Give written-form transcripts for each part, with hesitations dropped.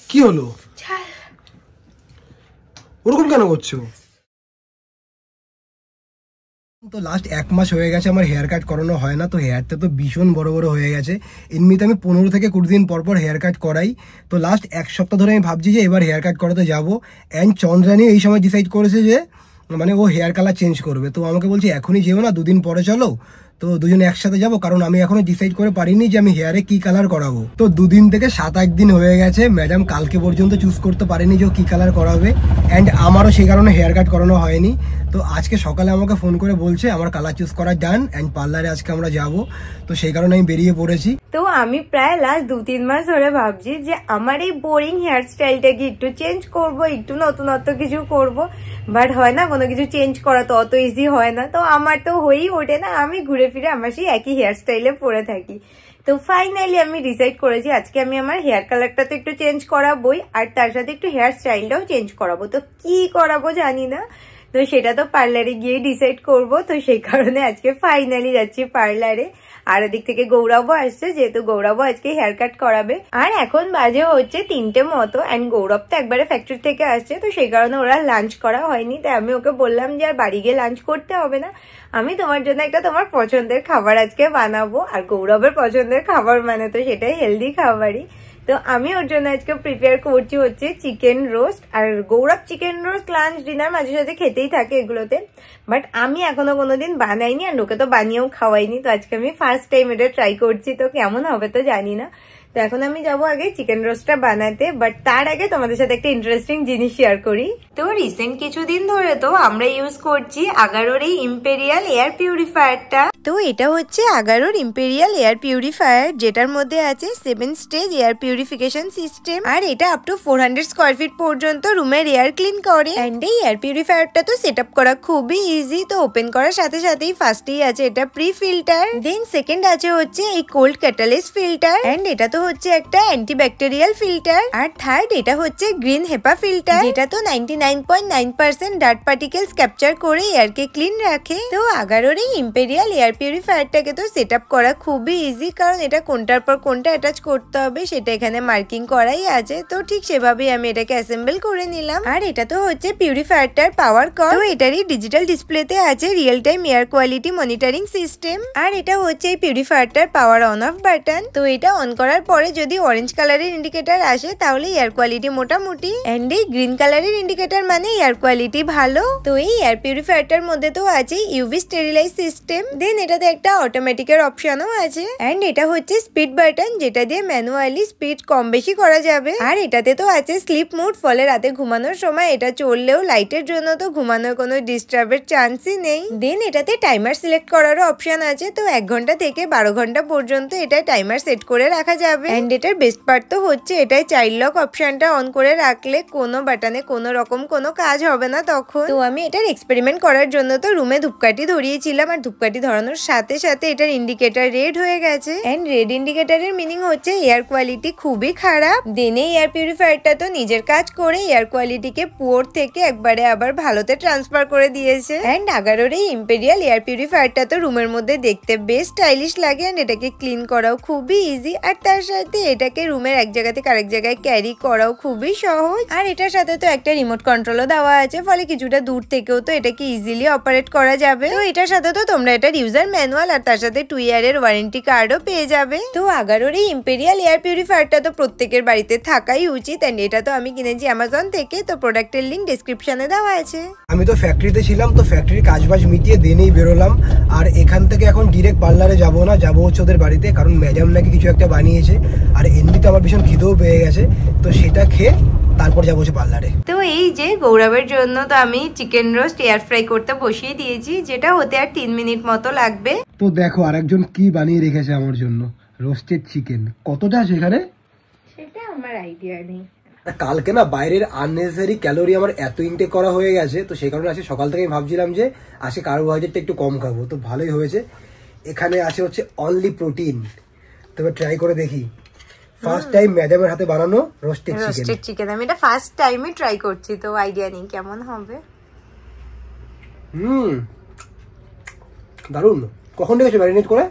কি হলো? ওরকম কেন করছো? তো লাস্ট 1 মাস হয়ে গেছে আমার হেয়ার কাট করানো হয় না। তো হেয়ারটা তো ভীষণ বড় বড় হয়ে গেছে। এমনিতে আমি 15 থেকে 20 দিন পর পর হেয়ার কাট করাই। তো লাস্ট 1 সপ্তাহ ধরে আমি ভাবছি যে এবার হেয়ার কাট করাতে যাবো। অ্যান্ড চন্দ্রানী এই সময় ডিসাইড করেছে যে মানে ও হেয়ার কালার চেঞ্জ করবে। তো আমাকে বলছে এখনই যেও না, 2 দিন পরে চলো। তো দুজনে একসাথে যাবো, কারণ আমি এখনো ডিসাইড করে পারিনি যে আমি হেয়ারে কি কালার করাবো। তো 2 দিন থেকে 7-8 দিন হয়ে গেছে। ম্যাডাম কালকে পর্যন্ত চুজ করতে পারেনি যে ও কি কালার করাবে। অ্যান্ড আমারও সেই কারণে হেয়ার কাট করানো হয়নি। তো আজকে সকালে আমাকে ফোন করে বলছে আমার কালার চুজ করা ডান, অ্যান্ড পার্লারে আজকে আমরা যাব। তো সেই কারণে আমি বেরিয়ে পড়েছি। তো আমি প্রায় লাস্ট 2-3 মাস ধরে ভাবছি যে আমার এই বোরিং হেয়ার স্টাইলটাকে একটু চেঞ্জ করব, একটু নতুনত্ব কিছু করব, বাট হয় না, কোনো কিছু চেঞ্জ করা তো অত ইজি হয় না। তো আমার তো হয়েই ওঠে না, আমি ঘুরে ফিরে আমার সেই একই হেয়ার স্টাইলে পরে থাকি। তো ফাইনালি আমি ডিসাইড করেছি আজকে আমি আমার হেয়ার কালারটা তো একটু চেঞ্জ করাবোই, আর তার সাথে একটু হেয়ার স্টাইলটাও চেঞ্জ করাবো। তো কি করাবো জানি না, তো সেটা তো পার্লারে গিয়ে ডিসাইড করব। তো সেই কারণে আজকে ফাইনালি যাচ্ছি পার্লারে। আর এদিক থেকে গৌরবও আসছে, যেহেতু গৌরবও আজকে হেয়ার কাট করাবে। আর এখন বাজে হচ্ছে 3টে মতো, অ্যান্ড গৌরব তো একবারে ফ্যাক্টরি থেকে আসছে, তো সেই কারণে ওরা লাঞ্চ করা হয়নি। তাই আমি ওকে বললাম যে আর বাড়ি গিয়ে লাঞ্চ করতে হবে না, আমি তোমার জন্য একটা তোমার পছন্দের খাবার আজকে বানাবো। আর গৌরবের পছন্দের খাবার মানে তো সেটাই হেলদি খাবারই। তো আমি ওর জন্য আজকে প্রিপেয়ার করছি হচ্ছে চিকেন রোস্ট। আর গৌরব চিকেন রোস্ট লাঞ্চ ডিনার মাঝে সাঝে খেতেই থাকে এগুলোতে, বাট আমি এখনো কোনোদিন বানাইনি, আর লোকে তো বানিয়েও খাওয়াইনি। তো আজকে আমি ফার্স্ট টাইম এটা ট্রাই করছি, তো কেমন হবে তো জানি না। তো এখন আমি যাবো আগে চিকেন রোস্টটা বানাতে, বাট তার আগে তোমাদের সাথে একটা ইন্টারেস্টিং জিনিস শেয়ার করি। তো রিসেন্ট কিছুদিন ধরে তো আমরা ইউজ করছি আগারোর এই ইম্পেরিয়াল এয়ার পিউরিফায়ারটা। তো এটা হচ্ছে আগারোর ইম্পেরিয়াল এয়ার পিউরিফায়ার, যেটার মধ্যে আছে 7 স্টেজ এয়ার পিউরিফিকেশন সিস্টেম। আর এটা আপ টু 400 স্কোয়ার ফিট পর্যন্ত রুমের এয়ার ক্লিন করে। অ্যান্ড এই এয়ার পিউরিফায়ারটা তো সেট আপ করা খুবই ইজি। তো ওপেন করার সাথে সাথেই ফার্স্টেই আছে এটা প্রি ফিল্টার, দেন সেকেন্ড আছে হচ্ছে এই কোল্ড ক্যাটালিস্ট ফিল্টার, অ্যান্ড এটা তো হচ্ছে একটা অ্যান্টিব্যাকটেরিয়াল ফিল্টার। আর থার্ড এটা হচ্ছে গ্রিন হেপা ফিল্টার, যেটা তো 99.9% ডার্ট পার্টিকেলস ক্যাপচার করে এয়ারকে ক্লিন রাখে। তো আগারোর এই ইম্পেরিয়াল এয়ার পিউরিফায়ারটাকে তো সেট আপ করা খুবই ইজি, কারণ এটা কোনটার পর কোনটা অ্যাটাচ করতে হবে সেটা এখানে মার্কিং করাই আছে। তো ঠিক সেভাবেই আমি এটাকে অ্যাসেম্বল করে নিলাম। আর এটা তো হচ্ছে পিউরিফায়ারটার পাওয়ার কর্ড। তো এটারই ডিজিটাল ডিসপ্লেতে আছে real time air quality monitoring system. আর এটা হচ্ছে এই পিউরিফায়ারটার পাওয়ার অন অফ বাটন। তো এটা অন করার পরে যদি অরেঞ্জ কালারের ইন্ডিকেটর আসে তাহলে এয়ার কোয়ালিটি মোটামুটি, এন্ড এই গ্রিন কালারের ইন্ডিকেটর মানে এয়ার কোয়ালিটি ভালো। তো এই এয়ার পিউরিফায়ারটার মধ্যে তো আছে ইউভি স্টেরিলাইজ সিস্টেম, দেন এটাতে একটা অটোমেটিকের অপশনও আছে। এন্ড এটা হচ্ছে স্পিড বাটন, যেটা দিয়ে ম্যানুয়ালি স্পিড কম বেশি করা যাবে। আর এটাতে তো আছে স্লিপ মোড, ফলে রাতে ঘুমানোর সময় এটা চললেও লাইটের জন্য তো ঘুমানোর কোনো ডিস্টার্বের চান্সই নেই। দেন এটাতে টাইমার সিলেক্ট করারও অপশন আছে। তো 1 ঘন্টা থেকে 12 ঘন্টা পর্যন্ত এটা টাইমার সেট করে রাখা যাবে। এন্ড এটার বেস্ট পার্ট তো হচ্ছে এটাই চাইল্ড লক অপশনটা অন করে রাখলে কোনো বাটনে কোনো রকম কোনো কাজ হবে না তখন। তো আমি এটার এক্সপেরিমেন্ট করার জন্য তো রুমে ধূপকাঠি ধরিয়েছিলাম, আর ধূপকাঠি ধরানোর সাথে সাথে এটার ইন্ডিকেটর রেড হয়ে গেছে। এন্ড রেড ইন্ডিকেটরের মিনিং হচ্ছে এয়ার কোয়ালিটি খুবই খারাপ। দেন এই এয়ার পিউরিফায়ারটা তো নিজের কাজ করে এয়ার কোয়ালিটিকে পুয়ার থেকে একবারে আবার ভালোতে ট্রান্সফার করে দিয়েছে। এন্ড আগারোর এই ইম্পেরিয়াল এয়ার পিউরিফায়ারটা তো রুমের মধ্যে দেখতে বেশ স্টাইলিশ লাগে, এন্ড এটাকে ক্লিন করাও খুবই ইজি। আর তার সাথে এটাকে রুমের এক জায়গা থেকে আরেক জায়গায় ক্যারি করাও খুবই সহজ। আর এটার সাথে তো একটা রিমোট কন্ট্রোলও দেওয়া আছে, ফলে কিছুটা দূর থেকেও তো এটাকে ইজিলি অপারেট করা যাবে। তো এটার সাথে তো তোমরা এটার ইউজার ম্যানুয়াল আর তার সাথে 2 ইয়ারের ওয়ারেন্টি কার্ডও পেয়ে যাবে। তো আগারোর এই ইম্পেরিয়াল এয়ার পিউরিফায়ারটা তো প্রত্যেকের বাড়িতে থাকাই উচিত, এন্ড এটা তো আমি কিনেছি অ্যামাজন থেকে। তো প্রোডাক্টের লিংক ডেসক্রিপশনে দেওয়া আছে। আমি তো ফ্যাক্টরিতে ছিলাম, তো ফ্যাক্টরির কাজবাজ মিটিয়ে দেনেই বেরোলাম। আর এখান থেকে এখন ডিরেক্ট পার্লারে যাবো না, যাবো হচ্ছে ওদের বাড়িতে, কারণ ম্যাডাম নাকি কিছু একটা বানিয়েছে। আর এমনিতে আমার ভীষণ খিদেও পেয়ে গেছে, তো সেটা খেয়ে তারপর যাবো হচ্ছে পার্লারে। তো এই যে গৌরবের জন্য তো আমি চিকেন রোস্ট এয়ার ফ্রাই করতে বসিয়ে দিয়েছি, যেটা হতে আর 3 মিনিট মতো লাগবে। তো দেখো আরেকজন কি বানিয়ে রেখেছে আমার জন্য, রোস্টেড চিকেন। কতটা আছে এখানে সেটা আমার আইডিয়া নেই। কালকে না বাইরের আননেসেসারি ক্যালোরি আমার এত ইনটেক করা হয়ে গেছে, তো সেই কারণে আজকে সকাল থেকে ভাবছিলাম যে আজকে কার্বোহাইড্রেটটা একটু কম খাবো। তো ভালোই হয়েছে, এখানে আছে হচ্ছে অনলি প্রোটিন। তবে ট্রাই করে দেখি। ফার্স্ট টাইম ম্যাডামের হাতে বানানো রোস্টেড চিকেন। আমি এটা ফার্স্ট টাইমই ট্রাই করছি, তো আইডিয়া নেই কেমন হবে। দারুণ। কখন রেখেছো ম্যারিনেট করে?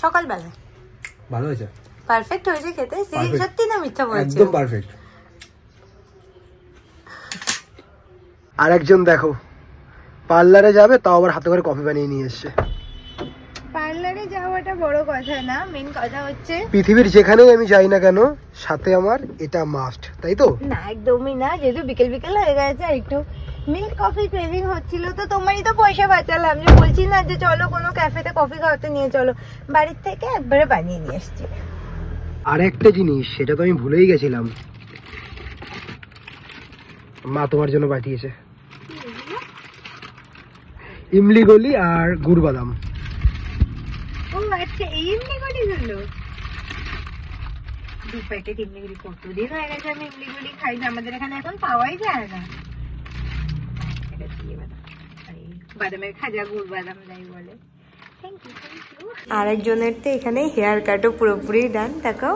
সকালবেলা। ভালো হয়েছে। পারফেক্ট হয়েছে খেতে? সত্যি না মিথ্যা বলছো? একদম পারফেক্ট। আর একজন দেখো পার্লারে যাবে, তাও আবার হাতে করে কফি বানিয়ে নিয়ে এসছে। পার্লারে যাওয়াটা বড় কথা না, মেন কথা হচ্ছে পৃথিবীর যেখানেই আমি যাই না কেন সাথে আমার এটা মাস্ট, তাই তো? না একদমই না, যেহেতু বিকেল বিকেল হয়ে গেছে আর একটু মিল্ক কফি ক্রেভিং হচ্ছিল, তো তোমারই তো পয়সা বাঁচালাম, যে বলছি না যে চলো কোনো ক্যাফেতে কফি খাওয়াতে নিয়ে চলো, বাড়ির থেকে একবারে বানিয়ে নিয়ে এসছি। আর একটা জিনিস, সেটা তো আমি ভুলেই গেছিলাম, মা তোমার জন্য পাঠিয়েছে ইমলি গলি আর গুড় বাদাম। ও আচ্ছা, এই ইমলি গলি গুলো 2 প্যাকেট ইমলি গলি, কতদিন হয়ে গেছে আমি ইমলি গলি খাই না, আমাদের এখানে এখন পাওয়াই যায় না। বাদামের খাজা, গুড় বাদাম যাই বলে। আর একজনের তো এখানে হেয়ার কাটও পুরোপুরি ডান, দেখাও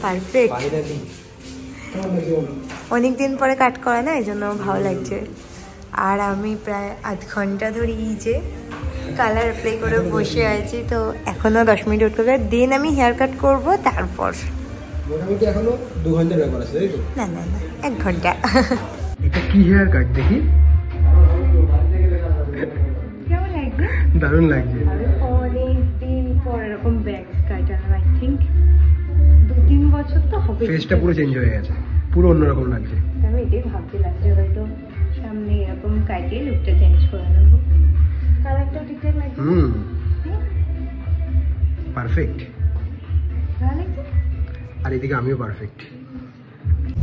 পারফেক্ট। অনেকদিন পরে কাট করা না, এই জন্য ভালো লাগছে। আর আমি প্রায় আধ ঘন্টা ধরে এই যে কালার অ্যাপ্লাই করে বসে আছি, তো এখনো 10 মিনিট ওয়েট করবে, দেন আমি হেয়ার কাট করব। তারপর মোটামুটি এখনো 2 ঘন্টার ব্যাপার আছে, তাই তো? না না না, 1 ঘন্টা। এটা কি হেয়ার কাট দেখি, কেমন লাগছে? দারুণ লাগছে। অনেকদিন পর এরকম ব্যাগস কাটানো, আই থিঙ্ক 2-3 বছর তো হবে। ফেসটা পুরো চেঞ্জ হয়ে গেছে, পুরো অন্যরকম লাগছে। আমি এটাই ভাবছিলাম যে হয়তো সামনে এরকম কাটিয়ে লুকটা চেঞ্জ করে নেবো। কালারটাও ঠিকঠাক লাগছে। পারফেক্ট। ভালো লাগছে। আর এদিকে আমিও পারফেক্ট।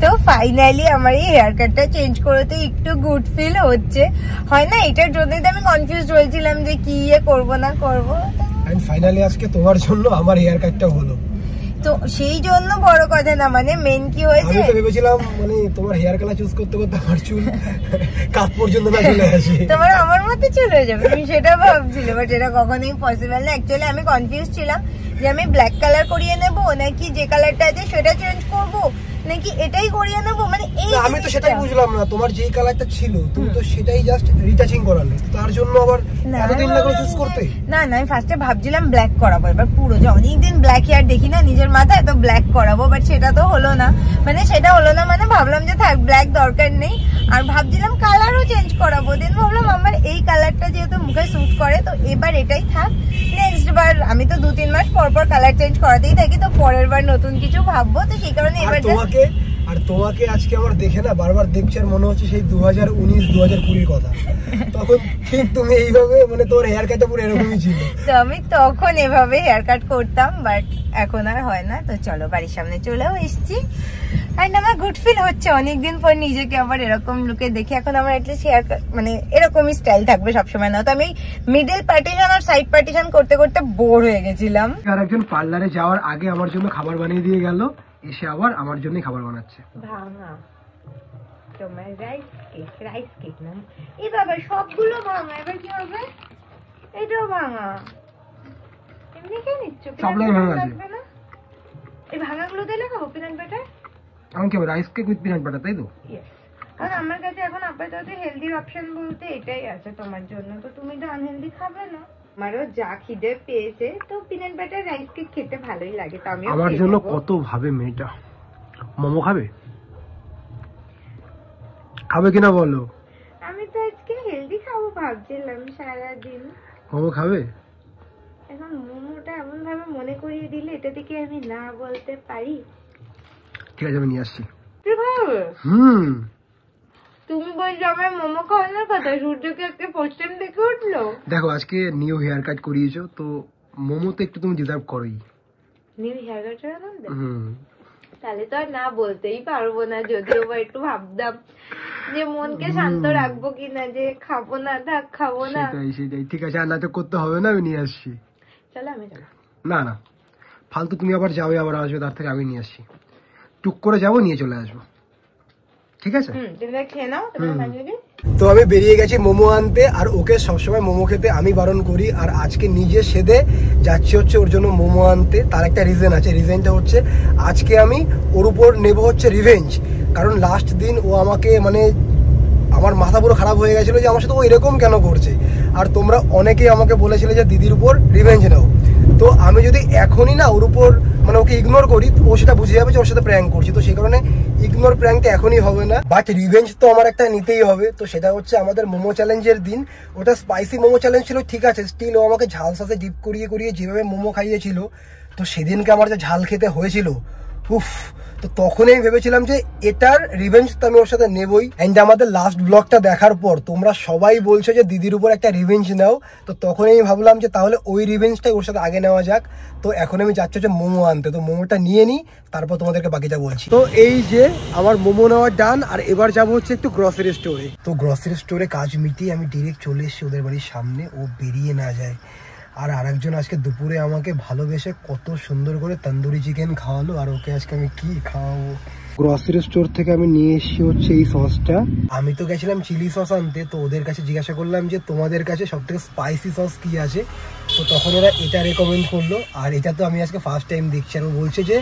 তো ফাইনালি আমার এই হেয়ার কাটটা চেঞ্জ করতে একটু গুড ফিল হচ্ছে, হয় না? এটার জন্যই তো আমি কনফিউজ হয়েছিলাম যে কি করব না করব। এন্ড ফাইনালি আজকে তোমার জন্য আমার হেয়ার কাটটা হলো, তো সেই জন্য বড় কথা না, মানে মেন কি হয়েছে, আমি তো ভেবেছিলাম মানে তোমার হেয়ার কালার চুজ করতে করতে আমার চুল কাট পর্যন্ত না চলে আসে, তোমার আমার মতে চলে যাবে, তুমি সেটা ভাবছিলে, বাট এটা কখনোই পসিবল না। অ্যাকচুয়ালি আমি কনফিউজ ছিলাম যে আমি ব্ল্যাক কালার করিয়ে নেবো নাকি যে কালারটা আছে সেটা চেঞ্জ করবো নাকি এটাই করিয়ে নেবো, মানে এই আমি তো সেটাই বুঝলাম না। তোমার যেই কালারটা ছিল তুমি তো সেটাই জাস্ট রিটাচিং করালে, তার জন্য আবার এতদিন লাগলো চুজ করতে। না না, আমি ফার্স্টে ভাবছিলাম ব্ল্যাক করাবো, এবার পুরো যে অনেকদিন ব্ল্যাক হেয়ার দেখি না নিজের মাথায়, তো ব্ল্যাক করাবো, বাট সেটা তো হলো না। মানে ভাবলাম যে থাক, ব্ল্যাক দরকার নেই। আর ভাবছিলাম কালারও চেঞ্জ করাবো, দেন ভাবলাম আমার এই কালারটা যেহেতু মুখে স্যুট করে, তো এবার এটাই থাক। নেক্সট বার আমি তো 2-3 মাস পর পর কালার চেঞ্জ করাতেই থাকি, তো পরের বার নতুন কিছু ভাববো, তো সেই কারণে এবার তোমাকে আজকে আমার দেখে না বারবার দেখছি আর মনে হচ্ছে সেই 2019-2020 কথা, তখন ঠিক তুমি এইভাবে মানে তোমার হেয়ার কাটটা পুরো এরকমই ছিল। তো আমি তখন এভাবে হেয়ার কাট করতাম, বাট এখন আর হয় না। তো চলো বাড়ির সামনে চলেও এসেছি, আর আমার গুড ফিল হচ্ছে অনেকদিন পর নিজেকে আবার এরকম লুকে দেখে। এখন আমার এটলিস্ট হেয়ার কাট মানে এরকমই স্টাইল থাকবে সবসময়, না তো আমি মিডল পার্টিশন আর সাইড পার্টিশন করতে করতে বোর হয়ে গেছিলাম। আর একজন পার্লারে যাওয়ার আগে আমার জন্য খাবার বানিয়ে দিয়ে গেল, এসে আবার আমার জন্যই খাবার বানাচ্ছে। ভাঙা তোমার রাইস কেক না, এই বাবা সবগুলো ভাঙা, এবার কি হবে? এটাও ভাঙা, এমনি কে নিচ্ছ? সবগুলো ভাঙা আছে, এই ভাঙাগুলো দিলে খাবো পিনাট বাটার। আমি কি rice cake with peanut butter, তাই তো? ইয়েস, কারণ আমার কাছে এখন আপাতত হেলদির অপশন বলতে এটাই আছে তোমার জন্য, তো তুমি তো আনহেলদি খাবে না। আমারও যা খিদে পেয়েছে, তো পিনাট বাটার রাইস কেক খেতে ভালোই লাগে, তো আমি আমার জন্য কত ভাবে মেয়েটা। মোমো খাবে? খাবে কিনা বলো? আমি তো আজকে হেলদি খাবো ভাবছিলাম সারাদিন। মোমো খাবে? এখন মোমোটা এমন ভাবে মনে করিয়ে দিলে, এটা থেকে আমি না বলতে পারি। ঠিক আছে, আমি নিয়ে আসছি। তুই খাবে? তুমি বলছো আমার মোমো খাওয়ানোর কথা, সূর্যকে আজকে পশ্চিম থেকে উঠলো। দেখো আজকে নিউ হেয়ার কাট করিয়েছো, তো মোমো তো একটু তুমি ডিজার্ভ করোই। নিউ হেয়ার কাটের আনন্দ? তাহলে তো আর না বলতেই পারবো না, যদিও বা একটু ভাবতাম যে মনকে শান্ত রাখবো কিনা, যে খাবো না, থাক খাবো না। সেটাই ঠিক আছে, আর না তো করতে হবে না, আমি নিয়ে আসছি। চলো আমি যাবো। না না, ফালতু তুমি আবার যাবে আবার আসবে, তার থেকে আমি নিয়ে আসছি। টুক করে যাবো, নিয়ে চলে আসবো, ঠিক আছে? তো আমি বেরিয়ে গেছি মোমো আনতে, আর ওকে সবসময় মোমো খেতে আমি বারণ করি, আর আজকে নিজে সেদে যাচ্ছি হচ্ছে ওর জন্য মোমো আনতে। তার একটা রিজন আছে, রিজনটা হচ্ছে আজকে আমি ওর উপর নেবো হচ্ছে রিভেঞ্জ। কারণ লাস্ট দিন ও আমাকে মানে আমার মাথা পুরো খারাপ হয়ে গেছিলো যে আমার সাথে ও এরকম কেন করছে, আর তোমরা অনেকেই আমাকে বলেছিলে যে দিদির উপর রিভেঞ্জ নাও। তো আমি যদি এখনই না ওর উপর মানে ওকে ইগনোর করি, ও সেটা বুঝে যাবে যে ওর সাথে প্র্যাঙ্ক করছি। তো সেই কারণে ইগনোর প্র্যাঙ্কটা এখনই হবে না, বাট রিভেঞ্জ তো আমার একটা নিতেই হবে। তো সেটা হচ্ছে আমাদের মোমো চ্যালেঞ্জের দিন। ওটা স্পাইসি মোমো চ্যালেঞ্জ ছিল, ঠিক আছে, স্টিল ও আমাকে ঝাল সাথে ডিপ করিয়ে করিয়ে যেভাবে মোমো খাইয়েছিল, তো সেদিনকে আমার যে ঝাল খেতে হয়েছিল, উফ। তো তখনই আমি ভেবেছিলাম যে এটার রিভেঞ্জ তো আমি ওর সাথে নেবই। অ্যান্ড আমাদের লাস্ট ব্লগটা দেখার পর তোমরা সবাই বলছো যে দিদির উপর একটা রিভেঞ্জ নাও, তো তখনই আমি ভাবলাম যে তাহলে ওই রিভেঞ্জটাই ওর সাথে আগে নেওয়া যাক। তো এখন আমি যাচ্ছি যে মোমো আনতে, তো মোমোটা নিয়ে নিই, তারপর তোমাদেরকে বাকিটা বলছি। তো এই যে আমার মোমো নেওয়া ডান, আর এবার যাবো হচ্ছে একটু গ্রসারি স্টোরে। তো গ্রসারি স্টোরে কাজ মিটিয়ে আমি ডিরেক্ট চলে এসেছি ওদের বাড়ির সামনে, ও বেরিয়ে না যায়। আর আরেকজন আজকে দুপুরে আমাকে ভালোবেসে কত সুন্দর করে তন্দুরি চিকেন খাওয়ালো, আর ওকে আজকে আমি কি খাওয়াবো। গ্রসারি স্টোর থেকে আমি নিয়ে এসেছি হচ্ছে এই সসটা। আমি তো গেছিলাম চিলি সস আনতে, তো ওদের কাছে জিজ্ঞাসা করলাম যে তোমাদের কাছে সব থেকে স্পাইসি সস কি আছে, তো তখন ওরা এটা রেকমেন্ড করলো। আর এটা তো আমি আজকে ফার্স্ট টাইম দেখছি, আর ও বলছে যে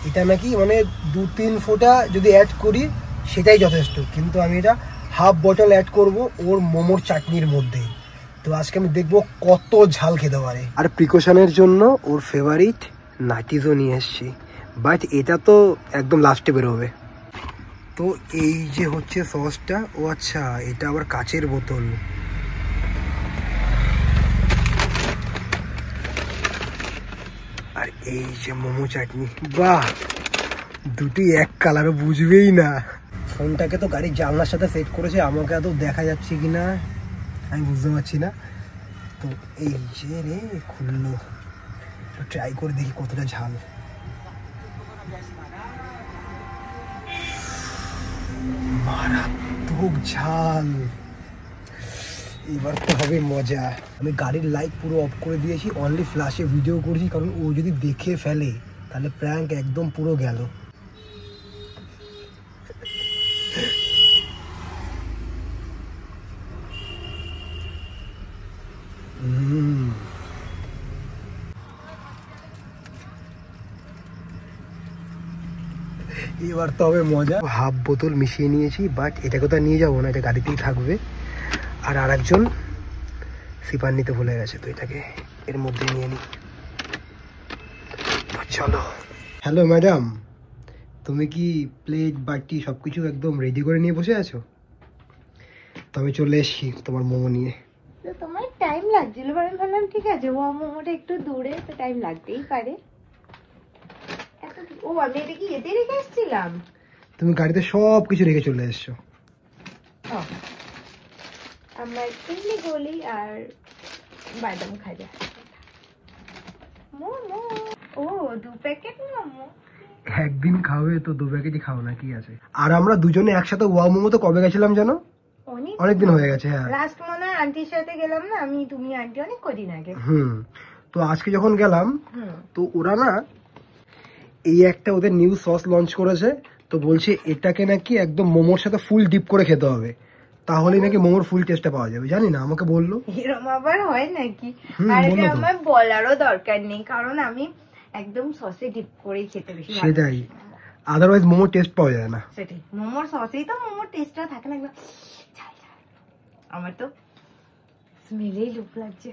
এটা নাকি মানে 2-3 ফোঁটা যদি অ্যাড করি সেটাই যথেষ্ট, কিন্তু আমি এটা হাফ বটল অ্যাড করব ওর মোমোর চাটনির মধ্যেই। তো আজকে আমি দেখবো কত ঝাল খেতে পারে। আর প্রিকশনের জন্য ওর ফেভারিট নাটিজও নিয়ে এসছি, বাট এটা তো একদম লাস্টে বেরোবে। তো এই যে হচ্ছে সসটা, ও আচ্ছা এটা আবার কাচের বোতল। আর এই যে মোমো চাটনি, বাহ, দুটি এক কালারও বুঝবেই না। ফোনটাকে তো গাড়ির জানলার সাথে সেট করেছে, আমাকে এত দেখা যাচ্ছে কিনা আমি বুঝতে পারছি না। তো এই যে রে খুললো, ট্রাই করে দেখি কতটা ঝাল। মারাত্মক ঝাল, এবার তো হবে মজা। আমি গাড়ির লাইট পুরো অফ করে দিয়েছি, অনলি ফ্ল্যাশে ভিডিও করছি, কারণ ও যদি দেখে ফেলে তাহলে প্র্যাঙ্ক একদম পুরো গেল। এবার তো হবে মজা। হাফ বোতল মিশিয়ে নিয়েছি, বাট এটাকে তো নিয়ে যাবো না, এটা গাড়িতেই থাকবে। আর আরেকজন সিপার নিতে ভুলে গেছে, তো এটাকে এর মধ্যে নিয়ে নিই। চলো। হ্যালো ম্যাডাম, তুমি কি প্লেট বাটি সবকিছু একদম রেডি করে নিয়ে বসে আছো? তো আমি চলে এসেছি তোমার মোমো নিয়ে। তো তোমার টাইম লাগছিল, আমি ভাবলাম ঠিক আছে ও মোমোটা একটু দূরে, তো টাইম লাগতেই পারে। ও আমি এটা কি এতে রেখে এসেছিলাম? তুমি গাড়িতে সব কিছু রেখে চলে এসছো। আমার চিলি গলি আর বাদাম খাজা মোমো। ও 2 প্যাকেট মোমো একদিন খাবে তো 2 প্যাকেটই খাও না, কি আছে। আর আমরা দুজনে একসাথে ওয়াও মোমো তো কবে গেছিলাম জানো? অনেকদিন হয়ে গেছে। হ্যাঁ, লাস্ট মনে হয় আন্টির সাথে গেলাম না, আমি তুমি আন্টি অনেক কদিন আগে। তো আজকে যখন গেলাম, তো ওরা না এই একটা ওদের নিউ সস লঞ্চ করেছে, তো বলছে এটাকে নাকি একদম মোমোর সাথে ফুল ডিপ করে খেতে হবে, তাহলেই নাকি মোমোর ফুল টেস্টটা পাওয়া যাবে। জানি না, আমাকে বললো। এরকম আবার হয় নাকি? আর এটা আমার বলারও দরকার নেই, কারণ আমি একদম সসে ডিপ করেই খেতে বেশি ভালো। সেটাই, আদারওয়াইজ মোমোর টেস্ট পাওয়া যায় না। সেটাই, মোমোর সসেই তো মোমোর টেস্টটা থাকে না। আমার তো স্মেলেই লুপ লাগছে।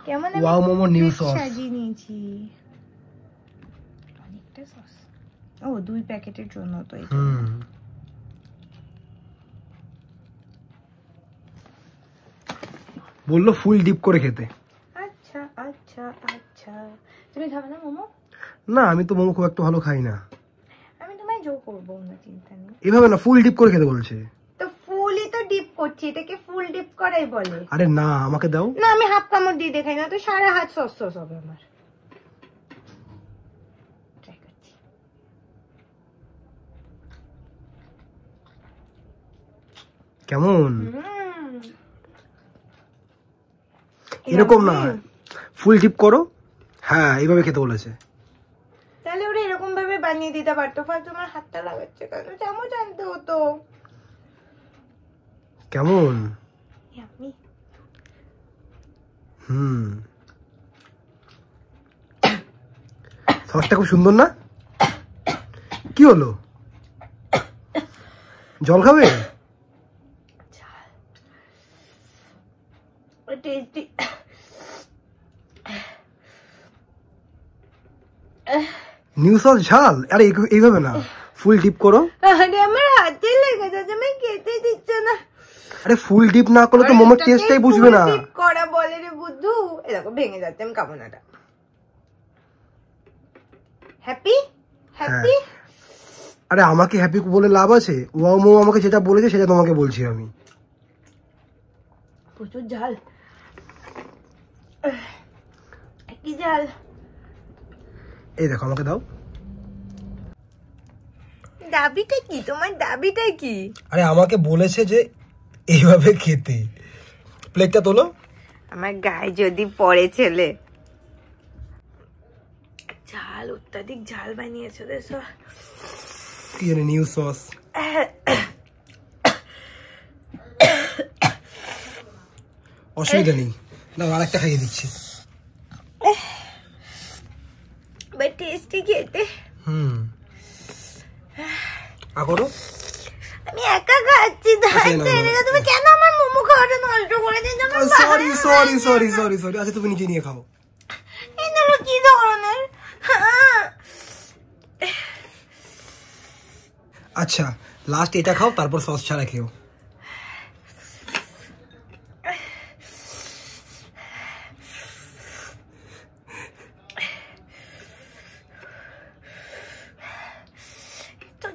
কেমন ওয়াও মোমো নিউ সস সাজিয়ে নিয়েছি, অনেকটা সস। ও 2 প্যাকেটের জন্য তো এটা। বললো ফুল ডিপ করে খেতে। আচ্ছা আচ্ছা আচ্ছা, তুমি খাবে না মোমো? না, আমি তো মোমো খুব একটা ভালো খাই না। আমি তোমায় জোর করবো না, চিন্তা নেই। এভাবে না, ফুল ডিপ করে খেতে বলছে। তো ফুলই তো ডিপ করছি, এটাকে ফুল ডিপ করাই বলে। আরে না, আমাকে দাও না, আমি হাফ কামড় দিয়ে দেখাই না তো সারা হাত সস সস হবে আমার। ট্রাই করছি। কেমন? এরকম না, ফুল ডিপ করো। হ্যাঁ, এইভাবে খেতে বলেছে। তাহলে ওরা এরকম ভাবে বানিয়ে দিতে পারতো, ফালতু আমার হাতটা লাগাচ্ছে কেন? চামচ আনতে হতো। কেমন? সসটা খুব সুন্দর না? কি হলো, জল খাবে? নিউ সস ঝাল? আরে এইভাবে না, ফুল ডিপ করো। আরে আমার হাতে লেগে যাচ্ছে, আমি খেতে দিচ্ছে না। আরে ফুল ডিপ না করলে তো মোমোর টেস্টটাই বুঝবে না। ডিপ করা বলে রে বুদ্ধু, এরকম ভেঙে যাচ্ছে, আমি খাবো না। Happy happy. আরে আমাকে হ্যাপি বলে লাভ আছে? ওয়াও মোমো আমাকে যেটা বলেছে সেটা তোমাকে বলছি আমি। প্রচুর ঝাল, কি ঝাল। এই দেখো, আমাকে দাও। দাবিটা কি তোমার, দাবিটা কি? আরে আমাকে বলেছে যে এইভাবে খেতে। প্লেটটা তোলো। আমার গায়ে যদি পড়ে ছেলে। ঝাল, অত্যাধিক ঝাল বানিয়েছে দেখো। কি জানি, নিউ সস। অসুবিধা নেই, না আরেকটা খাইয়ে দিচ্ছি। টেস্টি খেতে। আগরো আমি একা খাচ্ছি, তুমি কেন আমার মোমো খাওয়াটা নষ্ট করে দিচ্ছ? Sorry sorry sorry sorry sorry. আচ্ছা তুমি নিজে নিয়ে খাও। এগুলো কি ধরনের? আচ্ছা লাস্ট এটা খাও, তারপর সস ছাড়া খেও।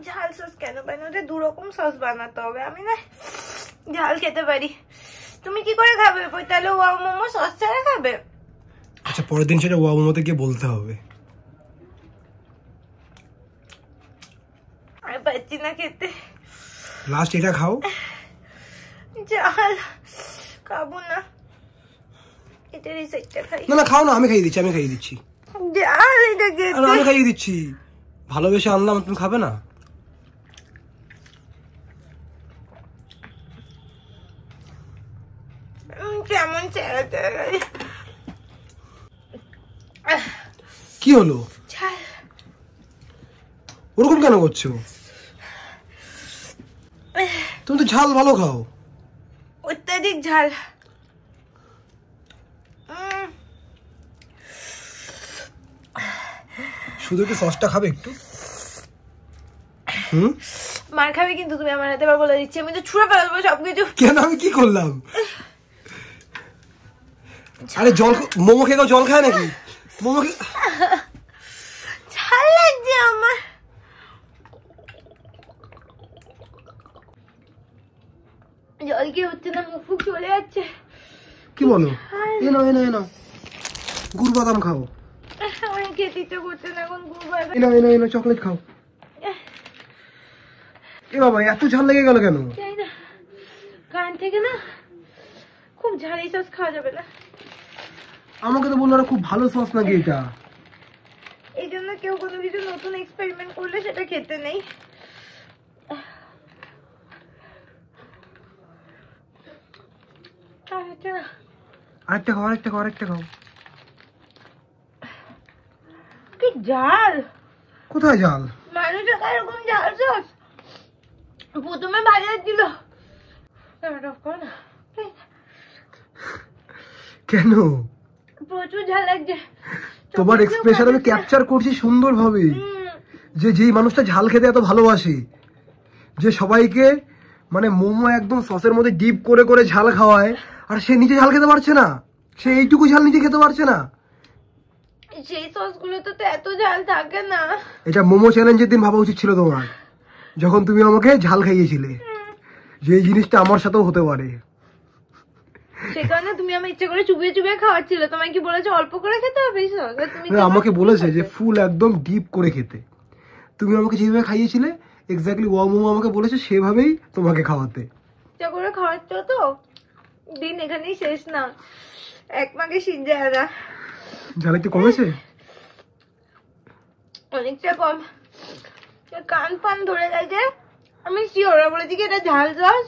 ঝাল সস কেন বানাতে? দু রকম সস বানাতে হবে, আমি না ঝাল খেতে পারি। তুমি কি করে খাবে? তাহলে ওয়াও মোমো সস ছাড়া খাবে? আচ্ছা পরের দিন সেটা ওয়াও মোমোতে গিয়ে বলতে হবে। আমি পাচ্ছি না খেতে। লাস্ট এটা খাও। ঝাল খাবো না, এটা রিসেটটা খাই। না না খাও না, আমি খাইয়ে দিচ্ছি, আমি খাইয়ে দিচ্ছি। ঝাল এটা খেতে। আমি খাইয়ে দিচ্ছি, ভালোবেসে আনলাম, তুমি খাবে না? কেমন চেহারা চেহারা। কি হলো? ওরকম কেন করছো? তুমি তো ঝাল ভালো খাও। অত্যাধিক ঝাল। শুধু একটু সসটা খাবে একটু। মার খাবে কিন্তু তুমি আমার হাতে, বলে দিচ্ছি আমি তো ছুঁড়ে ফেলবো সবকিছু। কেন, আমি কি করলাম? আরে জল, মোমো খেয়ে জল খায় নাকি? মোমো ঝাল লাগছে আমার। জল কি হচ্ছে না, মুখ ফুক চলে যাচ্ছে। কি বলো? এ নাও এ নাও এ নাও, গুড় বাদাম খাও। আমার খেতে ইচ্ছে করছে না এখন গুড় বাদাম। এ নাও এ নাও এ নাও, চকলেট খাও। এ বাবা এত ঝাল লেগে গেল কেন? জানি না, কান থেকে না খুব ঝাল, এই সস খাওয়া যাবে না। আমাকে তো বললো খুব ভালো সস নাকি এটা। এই জন্য কেউ কোনো কিছু নতুন এক্সপেরিমেন্ট করলে সেটা খেতে নেই। আরেকটা খাও, আরেকটা খাও, আরেকটা খাও। কি ঝাল! কোথায় ঝাল? মানুষ এরকম ঝাল সস প্রথমে বাজার দিল। কেন? প্রচুর ঝাল লাগছে। তোমার এক্সপ্রেশন আমি ক্যাপচার করছি সুন্দর ভাবে, যে যেই মানুষটা ঝাল খেতে এত ভালোবাসে, যে সবাইকে মানে মোমো একদম সসের মধ্যে ডিপ করে করে ঝাল খাওয়ায়, আর সে নিজে ঝাল খেতে পারছে না, সে এইটুকু ঝাল নিজে খেতে পারছে না। সেই সসগুলোতে তো এত ঝাল থাকে না। এটা মোমো চ্যালেঞ্জের দিন ভাবা উচিত ছিল তোমার, যখন তুমি আমাকে ঝাল খাইয়েছিলে, যে এই জিনিসটা আমার সাথেও হতে পারে। সে কারণে তুমি আমার ইচ্ছা করে চুবিয়ে চুবিয়ে খাওয়াচ্ছিলে। তোমায় কি বলেছে অল্প করে খেতে হবে? তুমি আমাকে বলেছে যে ফুল একদম ডিপ করে খেতে। তুমি আমাকে যেভাবে খাইয়েছিলে এক্স্যাক্টলি ওয়াও মোমো আমাকে বলেছে সেভাবেই তোমাকে খাওয়াতে। ইচ্ছা করে খাওয়াচ্ছ তো, দিন এখানেই শেষ না, এক মাকে শীত যায় না। ঝাল একটু কমেছে? অনেকটা কম, কান ফান ধরে গেছে। আমি শিওর বলেছি কি এটা ঝাল সস,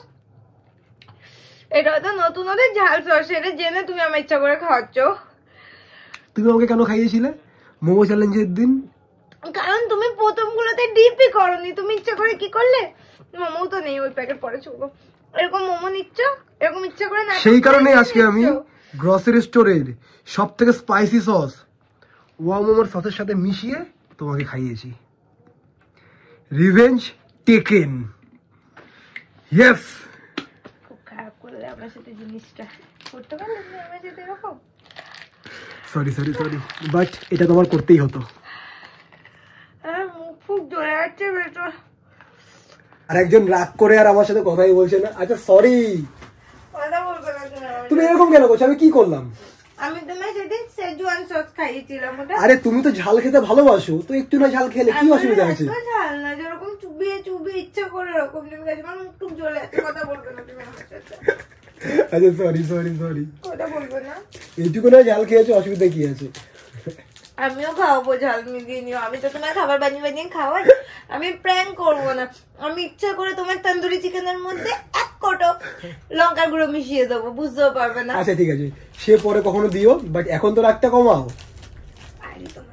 এটা হয়তো নতুন ওদের ঝাল সস, এটা জেনে তুমি আমার ইচ্ছা করে খাওয়াচ্ছ। তুমি আমাকে কেন খাইয়েছিলে মোমো চ্যালেঞ্জের দিন? কারণ তুমি প্রথমগুলোতে ডিপই করনি, তুমি ইচ্ছা করে কি করলে, মোমো তো নেই ওই প্যাকেট পরে ছুড়বো, এরকম মোমো নিচ্ছ, এরকম ইচ্ছা করে না। সেই কারণে আজকে আমি গ্রসারি স্টোরের সব থেকে স্পাইসি সস ওয়াও মোমোর সসের সাথে মিশিয়ে তোমাকে খাইয়েছি। Revenge taken. ইয়েস। খুব খারাপ করলে আমার সাথে জিনিসটা করতে পারলে তুমি আমার সাথে এরকম। সরি বাট এটা তোমার করতেই হতো। মুখ খুব জ্বলে যাচ্ছে ভেতর। আর একজন রাগ করে আর আমার সাথে কথাই বলছে না। আচ্ছা সরি, কথা বলবে না তুমি এরকম কেন করছো? আমি কি করলাম? আমি তোমায় সেদিন সেজওয়ান সস খাইয়েছিলাম ওটা। আরে তুমি তো ঝাল খেতে ভালোবাসো, তো একটু না ঝাল খেলে কি অসুবিধা আছে? ঝাল না, যেরকম চুবিয়ে ইচ্ছা করে এরকম তুমি খাইছো। আমার মুখ টুক জ্বলে আছে, কথা বলবে না তুমি আমার সাথে। আচ্ছা সরি কথা বলবে না। এইটুকু না ঝাল খেয়েছো, অসুবিধা কি আছে? আমিও খাওয়াবো ঝাল মিলিয়ে নিও। আমি তো তোমার খাবার বানিয়ে খাওয়াই। আমি প্র্যাঙ্ক করবো না। আমি ইচ্ছা করে তোমার তন্দুরি চিকেনের মধ্যে এক কোটো লঙ্কার গুঁড়ো মিশিয়ে দেবো, বুঝতেও পারবে না। আচ্ছা ঠিক আছে, সে পরে কখনো দিও, বাট এখন তো রাগটা কমাও। আরে তোমার